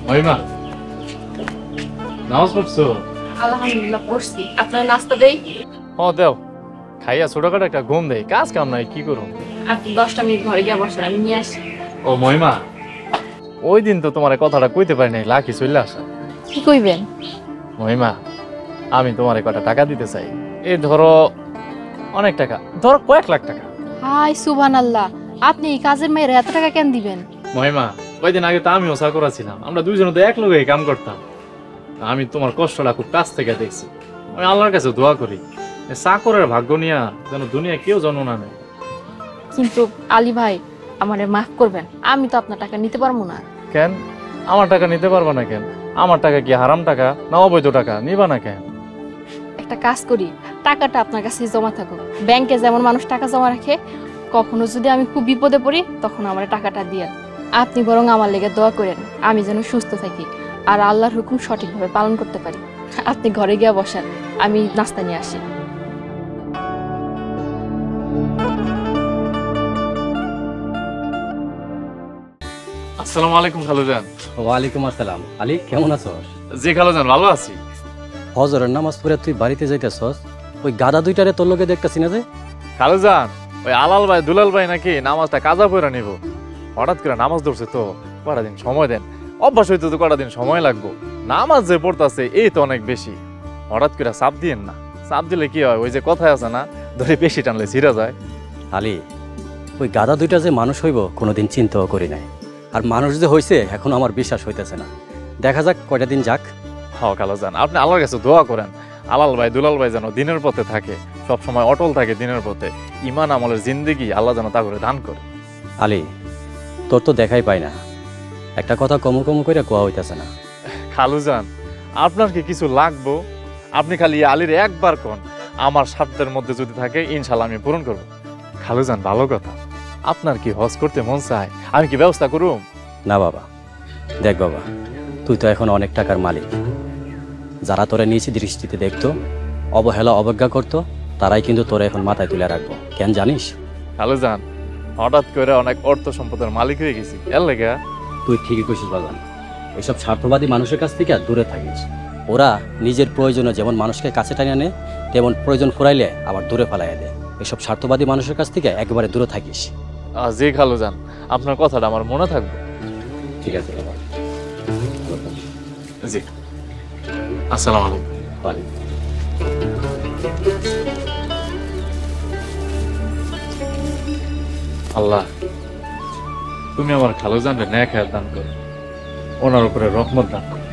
মহিমা নামাজ পড়ছো? আলহামদুলিল্লাহ পড়ছি। আপনার নাস্তা দেই? দেও, খাইয়া ছোটখাটো একটা ঘুম দেই, কাজ কাম নাই, কি করুন। আপনি 10টা মিনিট ঘরে গিয়ে বসেন, আমি নিয়ে আসি। ও মহিমা, ওই দিন তো তোমার কথাটা কইতে পারি নাই, লাকি চলে আসা। কি কইবেন? মহিমা, আমি তোমার কটা টাকা দিতে চাই। এই ধরো অনেক টাকা, ধরো কয়েক লাখ টাকা। হাই সুবহানাল্লাহ, আপনি এই কাজের মেয়ের এত টাকা কেন দিবেন? মহিমা, ওই দিন আগে তো আমিও চাকরা ছিলাম, আমরা দুইজন তো এক লগে কাম করতাম। আমি তোমার কষ্টটা খুব কাছ থেকে দেখছি। আমি আল্লাহর কাছে দোয়া করি চাকরের ভাগ্য নিয়ে যেন দুনিয়া কেউ জন্ম না নেয়। কিন্তু আলী ভাই, আমারে মাফ করবেন, আমি তো আপনার টাকা নিতে পারবো না। কেন আমার টাকা নিতে পারবা না? কেন আমার টাকা কি হারাম টাকা না অবৈধ টাকা? নিবা না কেন? একটা কাজ করি, টাকাটা আপনার কাছে জমা থাকুক। ব্যাংকে যেমন মানুষ টাকা জমা রাখে, কখনো যদি আমি খুব বিপদে পড়ি তখন আমার টাকাটা দিয়ে আপনি বরং আমার লেগে দোয়া করেন, আমি যেন সুস্থ থাকি আর আল্লাহর হুকুম সঠিকভাবে পালন করতে পারি। আপনি ঘরে গিয়ে বসেন, আমি নাস্তা নিয়ে আসি। আসসালামু আলাইকুম খালুজান। ওয়ালাইকুম আসসালাম। আলী, কেমন আছস? জি খালুজান, ভালো আছি। হজরের নামাজ পড়ে তুই বাড়িতে যাইতেছস, ওই গাদা দুইটারে তোর লগে দেখতেছি না যে? খালুজান, ওই আলাল ভাই দুলাল ভাই নাকি নামাজটা কাজা পড়ে নিব, হঠাৎ করে নামাজ ধরছে তো। কটা দিন সময় দেন, অভ্যাস হইতে তো কটা দিন সময় লাগবো। নামাজ যে পড়তাছে এই তো অনেক বেশি, হঠাৎ করে চাপ দিয়েন না। চাপ দিলে কি হয়, ওই যে কথায় আছে না, ধরে বেশি টানলে ছিঁড়া যায়। আলী, ওই গাদা দুইটা যে মানুষ হইব কোনোদিন চিন্তাও করি নাই, আর মানুষ যে হইছে এখনো আমার বিশ্বাস হইতেছে না। দেখা যাক, কয়টা দিন যাক। খালুজান, আপনি আল্লাহর কাছে দোয়া করেন আলাল ভাই দুলাল ভাই যেন দিনের পথে থাকে, সব সময় অটল থাকে দিনের পথে। ইমান আমলের জিন্দেগি আল্লাহ যেন তা করে দান করে। আলী, তোর তো দেখাই পাই না, একটা কথা কমু কমু করে কোয়া হইতেছে না। খালুজান, আপনার কি কিছু লাগবো? আপনি খালি আলীর একবার কোন, আমার স্বার্থের মধ্যে যদি থাকে ইনশাল্লাহ আমি পূরণ করবো। খালুজান, ভালো কথা, আপনার কি হজ করতে মন চায়? আমি কি ব্যবস্থা করুম? না বাবা, দেখ বাবা, তুই তো এখন অনেক টাকার মালিক। যারা তোরে নিচে দৃষ্টিতে দেখতো, অবহেলা অবজ্ঞা করতো, তারাই কিন্তু তোরে এখন মাথায় তুলে রাখবো। কেন জানিস? খালুজান, হঠাৎ করে অনেক অর্থ সম্পদের মালিক হয়ে গেছি, এর লেগা। তুই ঠিকই কইছিস বাজান, এসব স্বার্থবাদী মানুষের কাছ থেকে দূরে থাকিস। ওরা নিজের প্রয়োজনে যেমন মানুষকে কাছে টানে আনে, তেমন প্রয়োজন ফুরাইলে আবার দূরে ফেলাইয়া দেয়। এসব স্বার্থবাদী মানুষের কাছ থেকে একেবারে দূরে থাকিস। জি খালুজান, আপনার কথাটা আমার মনে থাকবে। ঠিক আছে বাবা। জি, আসসালামু আলাইকুম। ওয়ালাইকুম। আল্লাহ, তুমি আমার খালুজানকে নেক হায়াত দান করো, ওনার উপরে রহমত দান করো।